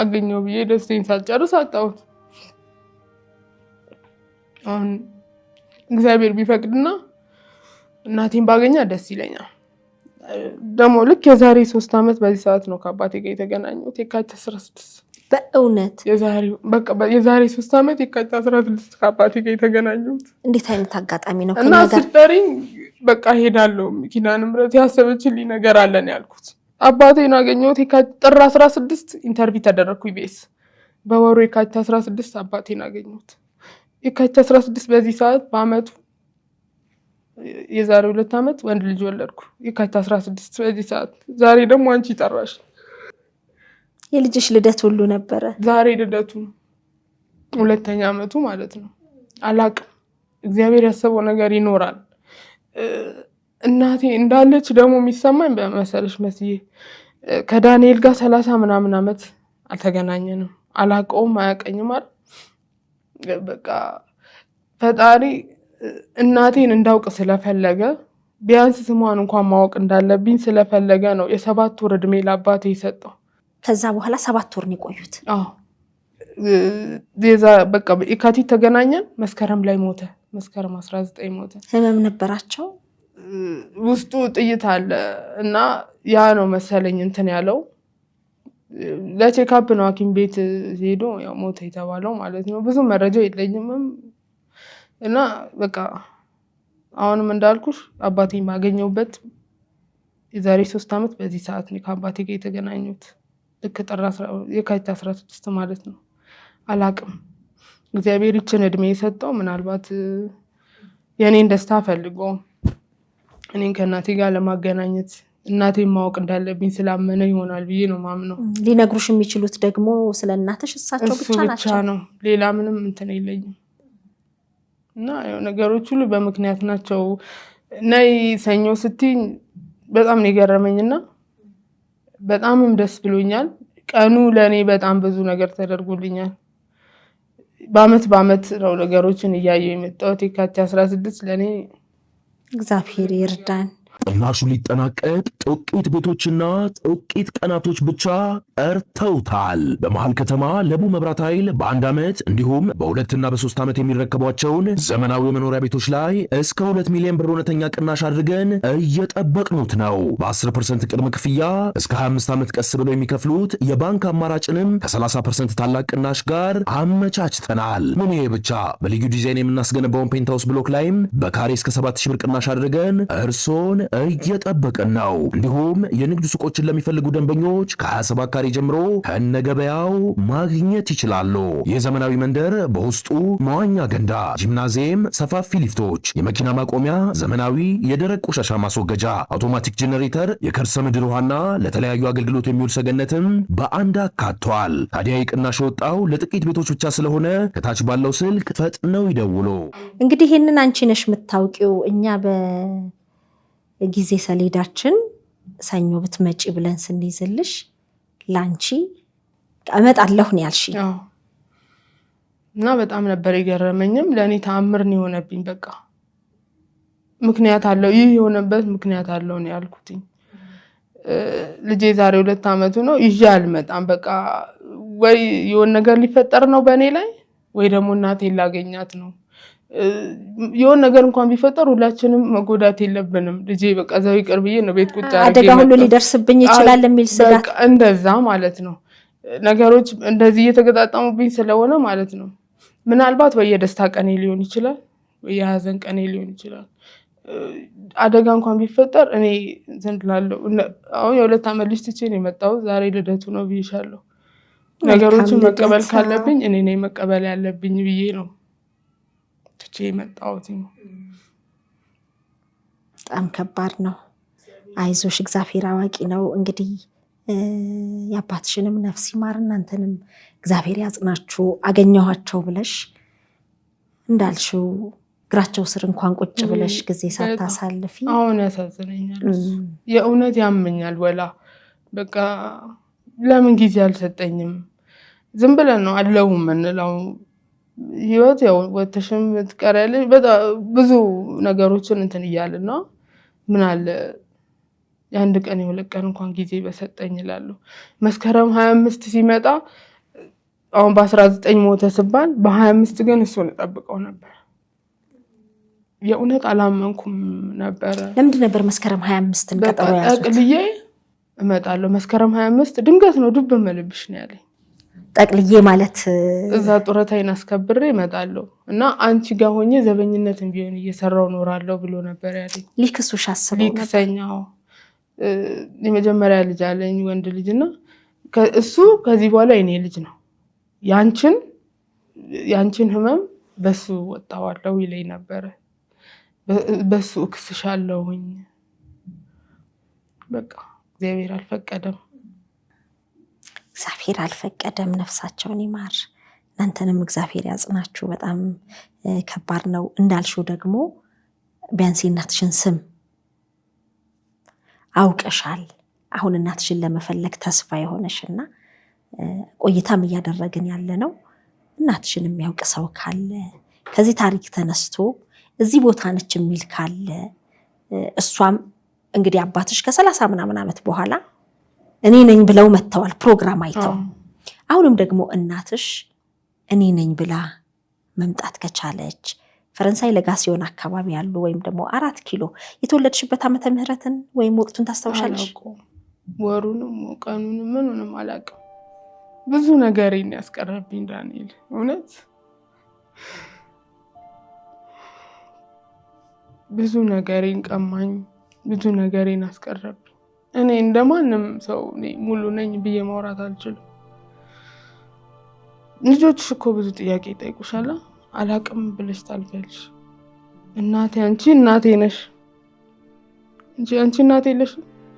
አገኘው ብዬ ደስታዬን ሳልጨርስ አጣሁት አሁን እግዚአብሔር ቢፈቅድና እናቴን ባገኛ ደስ ይለኛል ደግሞ ልክ የዛሬ 3 አመት በዚህ ሰዓት ነው ከአባቴ ጋር የተገናኘሁት የካቲት 16 በእውነት የዛሬ 3 አመት የካቲት 16 ከአባቴ ጋር የተገናኘሁት እንዴት አይነት አጋጣሚ ነው እና ስጠሪኝ በቃ ሄዳለሁ ኪዳነ ምህረት ያሰበችልኝ ነገር አለን ያልኩት አባቴን አገኘሁት የካቲት ጥር 16 ኢንተርቪው ተደረኩኝ ቤስ በወሩ የካቲት 16 አባቴን አገኘሁት የካቲት 16 በዚህ ሰዓት በአመቱ የዛሬ 2 አመት ወንድ ልጅ ወለድኩ የካቲት 16 በዚህ ሰዓት ዛሬ ደግሞ አንቺ ጠራሽ የልጅሽ ልደት ሁሉ ነበረ ዛሬ ልደቱ 2ኛ አመቱ ማለት ነው አላቅም እግዚአብሔር ያሰበው ነገር ይኖራል እናቴ እንዳለች ደግሞ የሚሰማኝ በመሰለሽ መስዬ ከዳንኤል ጋር 30 ምናምን አመት አልተገናኘንም አላቀውም አያቀኝም አይደል በቃ ፈጣሪ እናቴን እንዳውቅ ስለፈለገ ቢያንስ ስሟን እንኳን ማወቅ እንዳለብኝ ስለፈለገ ነው የ7 ወር እድሜ ለአባቴ የሰጠው ከዛ በኋላ 7 ወር ነው የቆዩት በቃ የካቲት ተገናኘን መስከረም ላይ ሞተ መስከረም 19 ሞተ ህመም ነበራቸው ውስጡ ጥይት አለ እና ያ ነው መሰለኝ እንትን ያለው ለቼክአፕ ነው ሐኪም ቤት ሄዶ ያው ሞተ የተባለው ማለት ነው። ብዙ መረጃ የለኝም እና በቃ አሁንም እንዳልኩሽ አባቴን ማገኘውበት የዛሬ 3 አመት በዚህ ሰዓት ነው ከአባቴ ጋር የተገናኙት። ልክ የካቲት 16 ማለት ነው። አላቅም እግዚአብሔር ይችን እድሜ የሰጠው ምናልባት የኔን ደስታ ፈልጎ እኔን ከእናቴ ጋር ለማገናኘት እናቴን ማወቅ እንዳለብኝ ስላመነ ይሆናል ብዬ ነው ማምነው። ሊነግሩሽ የሚችሉት ደግሞ ስለ እናትሽ እሳቸው ብቻ ናቸው። ሌላ ምንም እንትን የለኝም እና ያው ነገሮች ሁሉ በምክንያት ናቸው። ነይ ሰኞ ስትይ በጣም ነው የገረመኝና በጣምም ደስ ብሎኛል። ቀኑ ለኔ በጣም ብዙ ነገር ተደርጎልኛል። በአመት ነው ነገሮችን እያየሁ የመጣሁት። የካቲት 16 ለኔ እግዚአብሔር ይርዳን። ቅናሹ ሊጠናቀቅ ጥቂት ቤቶችና ጥቂት ቀናቶች ብቻ ቀርተውታል። በመሃል ከተማ ለቡ መብራት ኃይል በ1 ዓመት እንዲሁም በ2 እና በ3 ዓመት የሚረከቧቸውን ዘመናዊ መኖሪያ ቤቶች ላይ እስከ 2 ሚሊዮን ብር እውነተኛ ቅናሽ አድርገን እየጠበቅኑት ነው። በ10% ቅድመ ክፍያ እስከ 25 ዓመት ቀስ ብለው የሚከፍሉት የባንክ አማራጭንም ከ30% ታላቅ ቅናሽ ጋር አመቻችተናል። ምን ይሄ ብቻ! በልዩ ዲዛይን የምናስገነባውን ፔንታውስ ብሎክ ላይም በካሬ እስከ 7000 ብር ቅናሽ አድርገን እርሶን እየጠበቅን ነው። እንዲሁም የንግድ ሱቆችን ለሚፈልጉ ደንበኞች ከ27 ካሬ ጀምሮ ከነገበያው ማግኘት ይችላሉ። የዘመናዊ መንደር በውስጡ መዋኛ ገንዳ፣ ጂምናዚየም፣ ሰፋፊ ሊፍቶች፣ የመኪና ማቆሚያ፣ ዘመናዊ የደረቅ ቆሻሻ ማስወገጃ፣ አውቶማቲክ ጄኔሬተር፣ የከርሰ ምድር ውሃና ለተለያዩ አገልግሎት የሚውል ሰገነትም በአንድ አካቷል። ታዲያ የቅናሽ የወጣው ለጥቂት ቤቶች ብቻ ስለሆነ ከታች ባለው ስልክ ፈጥነው ይደውሉ። እንግዲህ ይሄንን አንቺ ነሽ የምታውቂው። እኛ ጊዜ ሰሌዳችን ሰኞ ብትመጪ ብለን ስንይዝልሽ ላንቺ እመጣለሁ ነው ያልሽ እና በጣም ነበር የገረመኝም። ለኔ ተአምር ነው የሆነብኝ። በቃ ምክንያት አለው፣ ይህ የሆነበት ምክንያት አለው ነው ያልኩትኝ። ልጄ ዛሬ 2 አመቱ ነው። ይዤ አልመጣም። በቃ ወይ የሆነ ነገር ሊፈጠር ነው በእኔ ላይ ወይ ደግሞ እናቴን ላገኛት ነው። የሆነ ነገር እንኳን ቢፈጠር ሁላችንም መጎዳት የለብንም። ልጄ በቃ ዘው ይቅር ብዬ ነው ቤት ቁጭ አድርጌ አደጋ ሁሉ ሊደርስብኝ ይችላል የሚል ስጋት በቃ እንደዛ ማለት ነው። ነገሮች እንደዚህ እየተገጣጣሙብኝ ስለሆነ ማለት ነው። ምናልባት ወይ የደስታ ቀኔ ሊሆን ይችላል ወይ የሀዘን ቀኔ ሊሆን ይችላል። አደጋ እንኳን ቢፈጠር እኔ ዘንድ ላለው አሁን የ2 አመት ልጅ ትቼ ነው የመጣሁት። ዛሬ ልደቱ ነው ብዬሻለሁ። ነገሮችን መቀበል ካለብኝ እኔ ነኝ መቀበል ያለብኝ ብዬ ነው ትቼ የመጣሁት። በጣም ከባድ ነው። አይዞሽ፣ እግዚአብሔር አዋቂ ነው። እንግዲህ የአባትሽንም ነፍስ ይማር፣ እናንተንም እግዚአብሔር ያጽናችሁ። አገኘኋቸው ብለሽ እንዳልሽው እግራቸው ስር እንኳን ቁጭ ብለሽ ጊዜ ሳታሳልፊ አሁን ያሳዝነኛል። የእውነት ያመኛል። ወላ በቃ ለምን ጊዜ አልሰጠኝም? ዝም ብለን ነው አለውም እንለው። ህይወት ያው ወተሽም ትቀራለሽ። በጣም ብዙ ነገሮችን እንትን እያልን ነው። ምን አለ የ1 ቀን የ2 ቀን እንኳን ጊዜ በሰጠኝ እላለሁ። መስከረም 25 ሲመጣ አሁን በ19 ሞተ ሲባል በ25 ግን እሱን ተጠብቀው ነበር። የእውነት አላመንኩም ነበር። ለምንድን ነበር መስከረም 25 ቀጠሮ ያዙት? ጠቅልዬ እመጣለሁ መስከረም 25 ድንገት ነው ዱብ መልብሽ ነው ያለኝ። ጠቅልዬ ማለት እዛ ጡረታዬን አስከብሬ እመጣለሁ እና አንቺ ጋር ሆኜ ዘበኝነትን ቢሆን እየሰራው ኖራለሁ ብሎ ነበር ያለኝ። ሊክሱሽ አስበው ነበር? ሊክሰኛው የመጀመሪያ ልጅ አለኝ ወንድ ልጅና እሱ ከዚህ በኋላ የኔ ልጅ ነው፣ ያንቺን ህመም በሱ ወጣዋለሁ ይለኝ ነበር። በሱ እክስሻለሁኝ። በቃ እግዚአብሔር አልፈቀደም። እግዚአብሔር አልፈቀደም። ነፍሳቸውን ይማር፣ እናንተንም እግዚአብሔር ያጽናችሁ። በጣም ከባድ ነው እንዳልሽው። ደግሞ ቢያንስ እናትሽን ስም አውቀሻል። አሁን እናትሽን ለመፈለግ ተስፋ የሆነሽና ቆይታም እያደረግን ያለ ነው። እናትሽን የሚያውቅ ሰው ካለ ከዚህ ታሪክ ተነስቶ እዚህ ቦታ ነች የሚል ካለ እሷም እንግዲህ አባትሽ ከ30 ምናምን ዓመት በኋላ እኔ ነኝ ብለው መጥተዋል ፕሮግራም አይተው። አሁንም ደግሞ እናትሽ እኔ ነኝ ብላ መምጣት ከቻለች ፈረንሳይ ለጋሲዮን አካባቢ ያሉ ወይም ደግሞ 4 ኪሎ የተወለድሽበት ዓመተ ምህረትን ወይም ወቅቱን ታስታውሻለሽ? ወሩንም ቀኑንም ምኑንም አላውቅም። ብዙ ነገሬን ያስቀረብኝ ዳንኤል እውነት ብዙ ነገሬን ቀማኝ፣ ብዙ ነገሬን አስቀረብኝ። እኔ እንደማንም ሰው ሙሉ ነኝ ብዬ ማውራት አልችልም። ልጆችሽ እኮ ብዙ ጥያቄ ይጠይቁሻል። አላቅም ብለሽ ታልፊያለሽ። እናቴ አንቺ እናቴ ነሽ እንጂ አንቺ እናቴ የለሽ።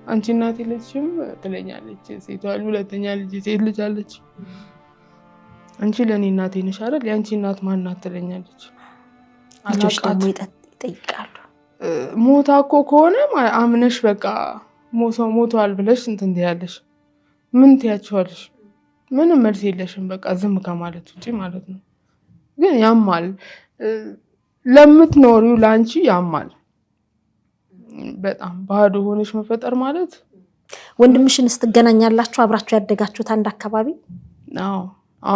አንቺ እናቴ የለሽም ትለኛለች ሴቷ። ሁለተኛ ልጅ ሴት ልጅ አለች። አንቺ ለኔ እናቴ ነሽ አይደል? ያንቺ እናት ማን ናት ትለኛለች። ልጆች ደግሞ ይጠይቃሉ። ሞታ እኮ ከሆነ አምነሽ በቃ ሞቷል ብለሽ እንትን ትያለሽ። ምን ትያቸዋለሽ? ምንም መልስ የለሽም። በቃ ዝም ከማለት ውጪ ማለት ነው። ግን ያማል፣ ለምትኖሪው ላንቺ ያማል በጣም። ባዶ ሆነሽ መፈጠር ማለት። ወንድምሽን ስትገናኛላችሁ አብራችሁ ያደጋችሁት አንድ አካባቢ? አዎ።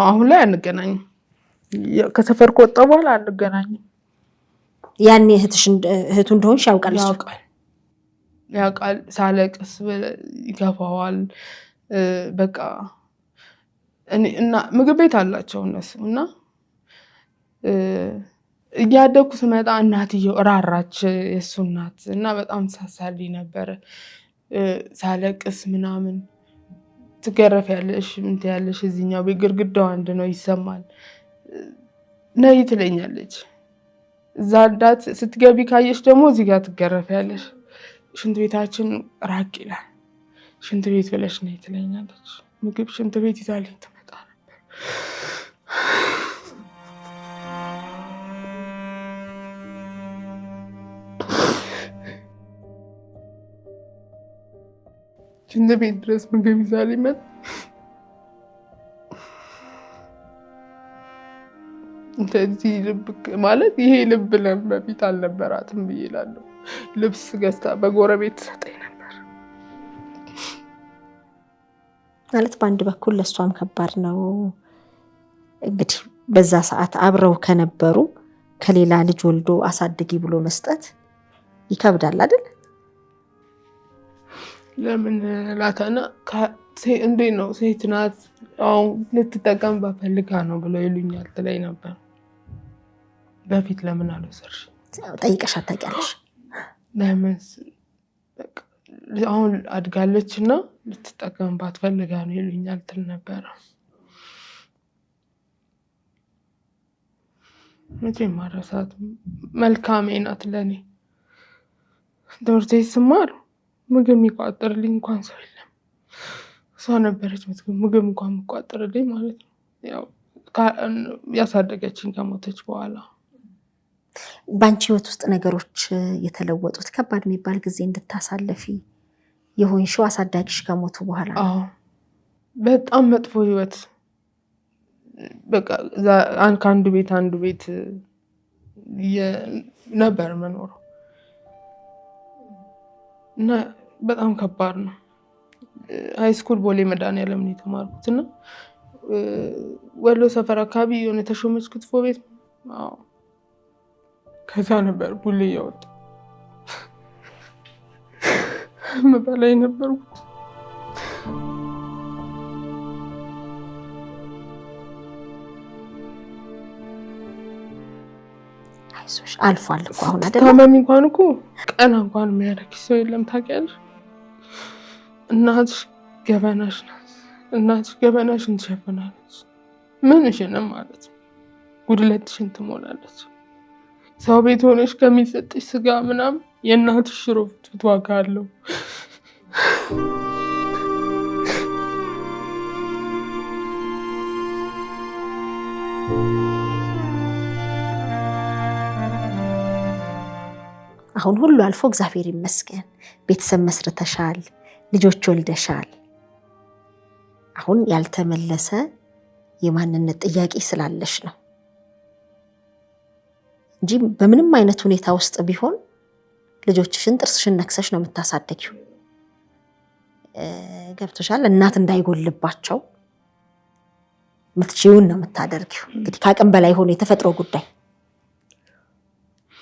አሁን ላይ አንገናኝም። ከሰፈር ከወጣ በኋላ አንገናኝም። ያኔ እህቱ እንደሆንሽ ያውቃል? ያውቃል። ሳለቅስ ይገፋዋል። በቃ እና ምግብ ቤት አላቸው እነሱ እና እያደኩ ስመጣ እናትየው ራራች፣ የእሱ እናት እና በጣም ሳሳልኝ ነበረ። ሳለቅስ ምናምን ትገረፊያለሽ፣ ምን ትያለሽ፣ እዚህኛው ቤት ግድግዳው አንድ ነው ይሰማል፣ ነይ ትለኛለች። እዛ ዳት ስትገቢ ካየሽ ደግሞ እዚህ ጋር ትገረፊያለሽ። ሽንት ቤታችን ራቅ ይላል፣ ሽንት ቤት ብለሽ ነይ ትለኛለች። ምግብ ሽንት ቤት ይዛልኝ ትመጣ ነበር። ሽንት ቤት ድረስ ምግብ ይዛልኝ መጣ። እንደዚህ ልብ ማለት ይሄ ልብ በፊት አልነበራትም ብዬ እላለሁ። ልብስ ገዝታ በጎረቤት ሰጠኝ ነበር። ማለት በአንድ በኩል ለሷም ከባድ ነው እንግዲህ በዛ ሰዓት አብረው ከነበሩ ከሌላ ልጅ ወልዶ አሳድጊ ብሎ መስጠት ይከብዳል አይደል? ለምን ላታና እንዴት ነው ሴት ናት አሁን ልትጠቀም በፈልጋ ነው ብለው ይሉኛል ትለኝ ነበር። በፊት ለምን አልወሰድሽ ጠይቀሽ አታውቂያለሽ? ለምን አሁን አድጋለች እና ልትጠቀምባት ፈልጋ ነው ይሉኛል ትል ነበር። መቼም ማረሳት መልካሜ ናት ለኔ። ትምህርት ቤት ስማር ምግብ የሚቋጥርልኝ እንኳን ሰው የለም። እሷ ነበረች ምግብ እንኳን የምቋጥርልኝ ማለት ነው። ያው ያሳደገችኝ ከሞተች በኋላ። በአንቺ ህይወት ውስጥ ነገሮች የተለወጡት ከባድ የሚባል ጊዜ እንድታሳለፊ የሆንሽው አሳዳጊሽ ከሞቱ በኋላ? አዎ፣ በጣም መጥፎ ህይወት። በቃ ከአንዱ ቤት አንዱ ቤት ነበር መኖረው እና በጣም ከባድ ነው። ሃይስኩል ቦሌ መድኃኒዓለም ነው የተማርኩት እና ወሎ ሰፈር አካባቢ የሆነ ተሾመች ክትፎ ቤት። አዎ፣ ከዛ ነበር ቡሌ እያወጣ መባላይ ነበርኩት። አይዞሽ አልፏል እኮ አሁን አይደል? ታመሚ እንኳን እኮ ቀና እንኳን የሚያደርግሽ ሰው የለም ታውቂያለሽ። እናትሽ ገበናሽ ናት። እናትሽ ገበናሽን ትሸፍናለች። ምንሽንም ማለት ነው ጉድለትሽን ትሞላለች። ሰው ቤት ሆነሽ ከሚሰጥሽ ስጋ ምናምን የእናትሽ ሽሮ ፍትፍት ዋጋ አለው። አሁን ሁሉ አልፎ እግዚአብሔር ይመስገን ቤተሰብ መስርተሻል፣ ልጆች ወልደሻል። አሁን ያልተመለሰ የማንነት ጥያቄ ስላለሽ ነው እንጂ በምንም አይነት ሁኔታ ውስጥ ቢሆን ልጆችሽን ጥርስሽን ነክሰሽ ነው የምታሳደጊው። ገብቶሻል? እናት እንዳይጎልባቸው ምትችይውን ነው የምታደርጊው። እንግዲህ ከአቅም በላይ ሆነ የተፈጥሮ ጉዳይ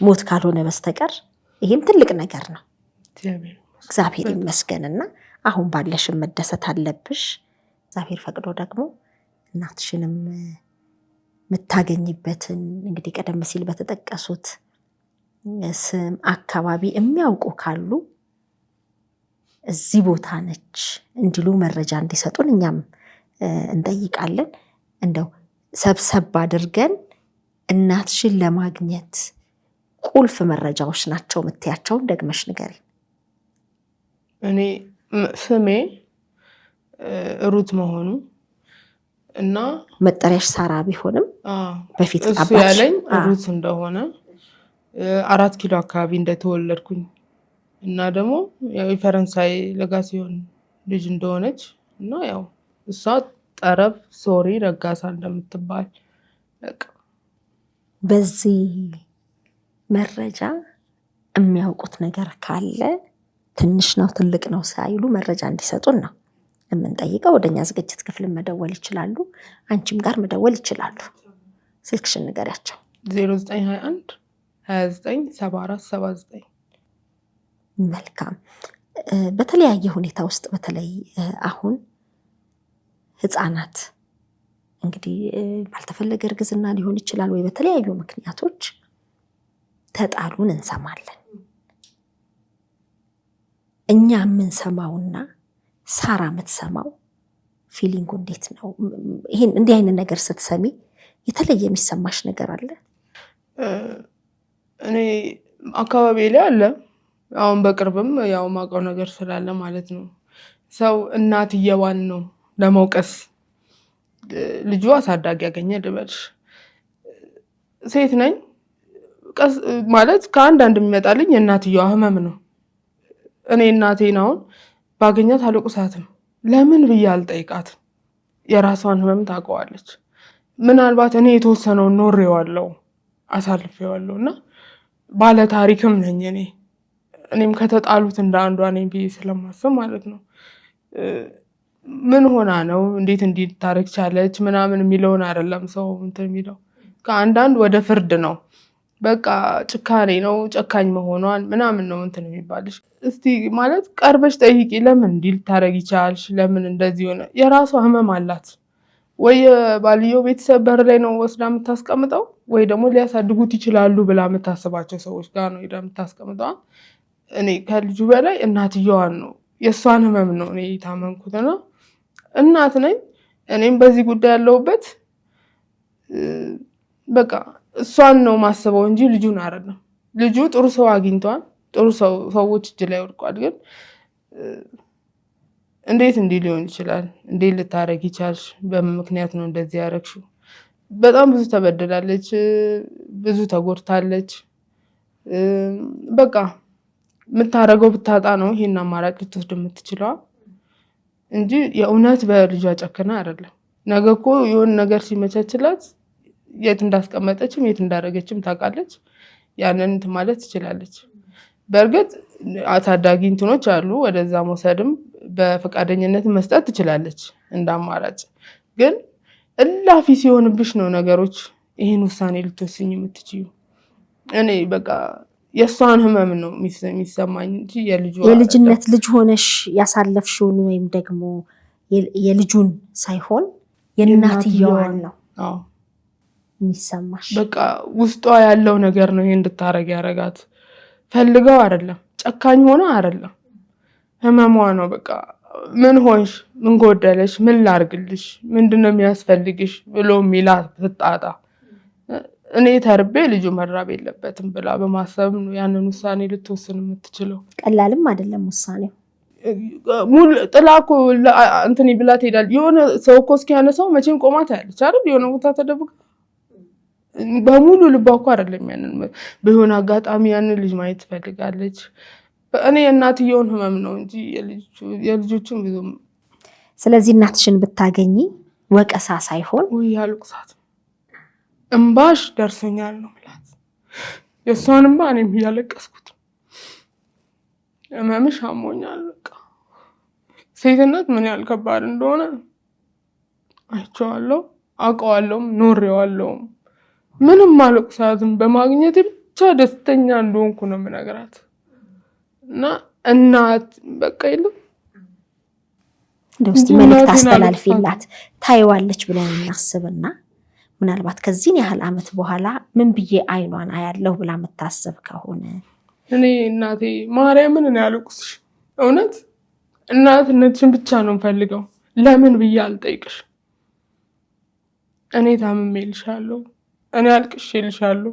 ሞት ካልሆነ በስተቀር ይሄም ትልቅ ነገር ነው። እግዚአብሔር ይመስገንና አሁን ባለሽም መደሰት አለብሽ። እግዚአብሔር ፈቅዶ ደግሞ እናትሽንም የምታገኝበትን እንግዲህ ቀደም ሲል በተጠቀሱት ስም አካባቢ የሚያውቁ ካሉ እዚህ ቦታ ነች እንዲሉ መረጃ እንዲሰጡን እኛም እንጠይቃለን። እንደው ሰብሰብ አድርገን እናትሽን ለማግኘት ቁልፍ መረጃዎች ናቸው የምትያቸውን ደግመሽ ንገሪ። እኔ ስሜ ሩት መሆኑ እና መጠሪያሽ ሳራ ቢሆንም በፊት እሱ ያለኝ ሩት እንደሆነ 4 ኪሎ አካባቢ እንደተወለድኩኝ እና ደግሞ ያው የፈረንሳይ ለጋሲዮን ልጅ እንደሆነች እና ያው እሷ ጠረብ ሶሪ ረጋሳ እንደምትባል በቃ በዚህ መረጃ የሚያውቁት ነገር ካለ ትንሽ ነው ትልቅ ነው ሳይሉ መረጃ እንዲሰጡን ነው የምንጠይቀው። ወደኛ ዝግጅት ክፍል መደወል ይችላሉ፣ አንቺም ጋር መደወል ይችላሉ። ስልክሽን ንገሪያቸው። 0921 29 74 79። መልካም። በተለያየ ሁኔታ ውስጥ በተለይ አሁን ህፃናት እንግዲህ ባልተፈለገ እርግዝና ሊሆን ይችላል ወይ በተለያዩ ምክንያቶች ተጣሉን እንሰማለን። እኛ የምንሰማውና ሳራ የምትሰማው ፊሊንጉ እንዴት ነው? ይሄን እንዲህ አይነት ነገር ስትሰሚ የተለየ የሚሰማሽ ነገር አለ? እኔ አካባቢ ላይ አለ። አሁን በቅርብም ያው ማውቀው ነገር ስላለ ማለት ነው። ሰው እናትየዋን ነው ለመውቀስ ልጁ አሳዳጊ ያገኘ ልበልሽ። ሴት ነኝ ማለት ከአንዳንድ የሚመጣልኝ የእናትየዋ ህመም ነው። እኔ እናቴን አሁን ባገኛት አልቁሳትም። ለምን ብዬ አልጠይቃትም። የራሷን ህመም ታውቀዋለች። ምናልባት እኔ የተወሰነውን ኖሬዋለሁ አሳልፌዋለሁ እና ባለ ታሪክም ነኝ እኔም ከተጣሉት እንደ አንዷ ነኝ ብዬ ስለማስብ ማለት ነው። ምን ሆና ነው እንዴት እንዲታረግ ቻለች ምናምን የሚለውን አይደለም ሰው እንትን የሚለው ከአንዳንድ ወደ ፍርድ ነው። በቃ ጭካኔ ነው ጨካኝ መሆኗን ምናምን ነው እንትን የሚባልሽ። እስቲ ማለት ቀርበሽ ጠይቂ። ለምን እንዲታረግ ይቻልሽ? ለምን እንደዚህ ሆነ? የራሷ ህመም አላት። ወይ ባልየው ቤተሰብ በር ላይ ነው ወስዳ የምታስቀምጠው ወይ ደግሞ ሊያሳድጉት ይችላሉ ብላ የምታስባቸው ሰዎች ጋር ነው ሄዳ የምታስቀምጠው። እኔ ከልጁ በላይ እናትየዋን ነው የእሷን ህመም ነው እኔ የታመንኩትና እናት ነኝ። እኔም በዚህ ጉዳይ ያለሁበት በቃ እሷን ነው ማስበው እንጂ ልጁን አይደለም። ልጁ ጥሩ ሰው አግኝቷል፣ ጥሩ ሰዎች እጅ ላይ ወድቋል። ግን እንዴት እንዲህ ሊሆን ይችላል? እንዴት ልታረግ ይቻልሽ? በምን ምክንያት ነው እንደዚህ ያረግሽው? በጣም ብዙ ተበደላለች፣ ብዙ ተጎድታለች። በቃ የምታረገው ብታጣ ነው ይሄን አማራጭ ልትወስድ የምትችለው እንጂ የእውነት በልጇ ጨክና አይደለም። ነገ እኮ የሆነ ነገር ሲመቻችላት የት እንዳስቀመጠችም የት እንዳረገችም ታውቃለች። ያንን እንትን ማለት ትችላለች። በእርግጥ አሳዳጊ እንትኖች አሉ፣ ወደዛ መውሰድም በፈቃደኝነት መስጠት ትችላለች እንደ አማራጭ። ግን እላፊ ሲሆንብሽ ነው ነገሮች ይህን ውሳኔ ልትወስኝ የምትችዩ። እኔ በቃ የእሷን ህመም ነው የሚሰማኝ እንጂ የልጅነት ልጅ ሆነሽ ያሳለፍሽውን ወይም ደግሞ የልጁን ሳይሆን የእናትየዋን ነው የሚሰማሽ። በቃ ውስጧ ያለው ነገር ነው ይሄ እንድታረግ ያረጋት። ፈልገው አይደለም፣ ጨካኝ ሆነ አይደለም፣ ህመሟ ነው። በቃ ምን ሆንሽ? ምን ጎደለሽ? ምን ላርግልሽ? ምንድነው የሚያስፈልግሽ ብሎ ሚላት ፍጣጣ እኔ ተርቤ ልጁ መራብ የለበትም ብላ በማሰብ ነው ያንን ውሳኔ ልትወስን የምትችለው። ቀላልም አይደለም ውሳኔው። ሙሉ ጥላኮ እንትን ብላ ትሄዳለች። የሆነ ሰው እኮ እስኪያነሳው መቼም ቆማ ታያለች አይደል? የሆነ ቦታ ተደብቃ በሙሉ ልቧ እኮ አይደለም ያንን በሆነ አጋጣሚ ያንን ልጅ ማየት ትፈልጋለች። እኔ የእናትየውን ህመም ነው እንጂ የልጆቹን ብዙም። ስለዚህ እናትሽን ብታገኚ ወቀሳ ሳይሆን ወይ ያልቁሳት እምባሽ ደርሶኛል ነው ማለት። የእሷን እምባ እኔም እያለቀስኩት ህመምሽ አሞኛል። በቃ ሴትነት ምን ያህል ከባድ እንደሆነ አይቼዋለሁ፣ አውቀዋለሁም ኖሬዋለሁም። ምንም አልቁሳትም በማግኘት ብቻ ደስተኛ እንደሆንኩ ነው የምነግራት። እና እናት በቃ የለም እንደው እስቲ መልእክት አስተላልፊላት ታይዋለች ብለን እናስብና ምናልባት ከዚህን ያህል አመት በኋላ ምን ብዬ አይኗን አያለሁ ብላ የምታስብ ከሆነ እኔ እናቴ ማርያምን እኔ አልቁስሽ እውነት እናትነትሽን ብቻ ነው የምፈልገው። ለምን ብዬ አልጠይቅሽ። እኔ ታምሜልሻለሁ፣ እኔ አልቅሼልሻለሁ።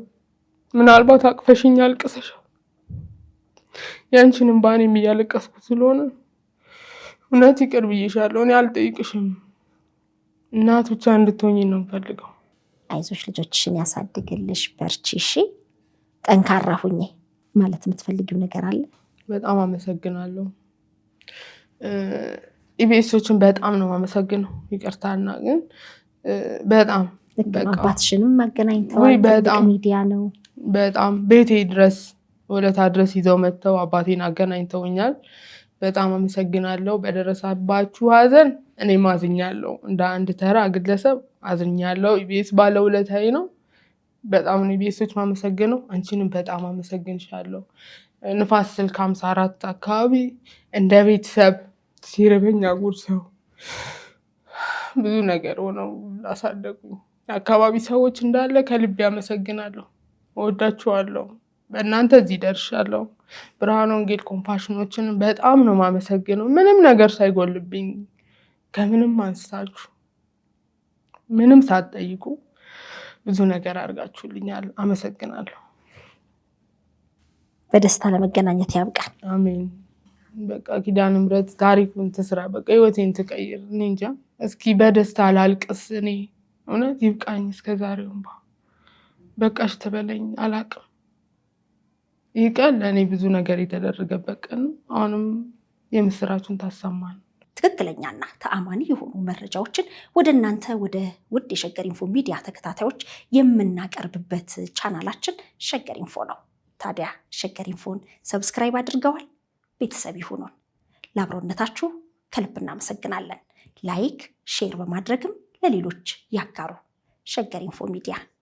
ምናልባት አቅፈሽኝ አልቅሰሻል። ያንቺንም ባኔም እያለቀስኩ ስለሆነ እውነት ይቅር ብዬሻለሁ። እኔ አልጠይቅሽም። እናት ብቻ እንድትሆኚ ነው የምፈልገው። አይዞሽ ልጆችሽን ያሳድግልሽ፣ በርቺ፣ እሺ ጠንካራ ሁኚ። ማለት የምትፈልጊው ነገር አለ? በጣም አመሰግናለሁ። ኢቢኤሶችን በጣም ነው አመሰግነው። ይቅርታና ግን በጣም አባትሽንም ማገናኝተዋል። በጣም ሚዲያ ነው። በጣም ቤቴ ድረስ ወለታ ድረስ ይዘው መጥተው አባቴን አገናኝተውኛል። በጣም አመሰግናለሁ። በደረሰባችሁ ሀዘን እኔ ማዝኛለሁ። እንደ አንድ ተራ ግለሰብ አዝኛለሁ። ኢቢኤስ ባለውለታዬ ነው። በጣም ነው ኢቢኤሶች ማመሰግነው። አንቺንም በጣም አመሰግንሻለሁ። ንፋስ ስልክ 54 አካባቢ እንደ ቤተሰብ ሲርበኝ አጉርሰው ብዙ ነገር ሆነው አሳደጉኝ የአካባቢ ሰዎች እንዳለ ከልብ ያመሰግናለሁ። እወዳችኋለሁ። በእናንተ እዚህ ደርሻለሁ። ብርሃን ወንጌል ኮምፓሽኖችን በጣም ነው ማመሰግነው። ምንም ነገር ሳይጎልብኝ ከምንም አንስታችሁ ምንም ሳትጠይቁ ብዙ ነገር አድርጋችሁልኛል። አመሰግናለሁ። በደስታ ለመገናኘት ያብቃል። አሜን። በቃ ኪዳነ ምሕረት ታሪኩን ትስራ። በቃ ህይወቴን ትቀይር። እኔ እንጃ እስኪ በደስታ ላልቅስ። እኔ እውነት ይብቃኝ። እስከዛሬው እንባ በቃሽ ትበለኝ አላቅም። ይህ ቀን ለእኔ ብዙ ነገር የተደረገበት ቀን ነው። አሁንም የምስራቹን ታሰማን። ትክክለኛና ተአማኒ የሆኑ መረጃዎችን ወደ እናንተ ወደ ውድ የሸገር ኢንፎ ሚዲያ ተከታታዮች የምናቀርብበት ቻናላችን ሸገር ኢንፎ ነው። ታዲያ ሸገር ኢንፎን ሰብስክራይብ አድርገዋል? ቤተሰብ ይሁኑን። ለአብሮነታችሁ ከልብ እናመሰግናለን። ላይክ፣ ሼር በማድረግም ለሌሎች ያጋሩ። ሸገር ኢንፎ ሚዲያ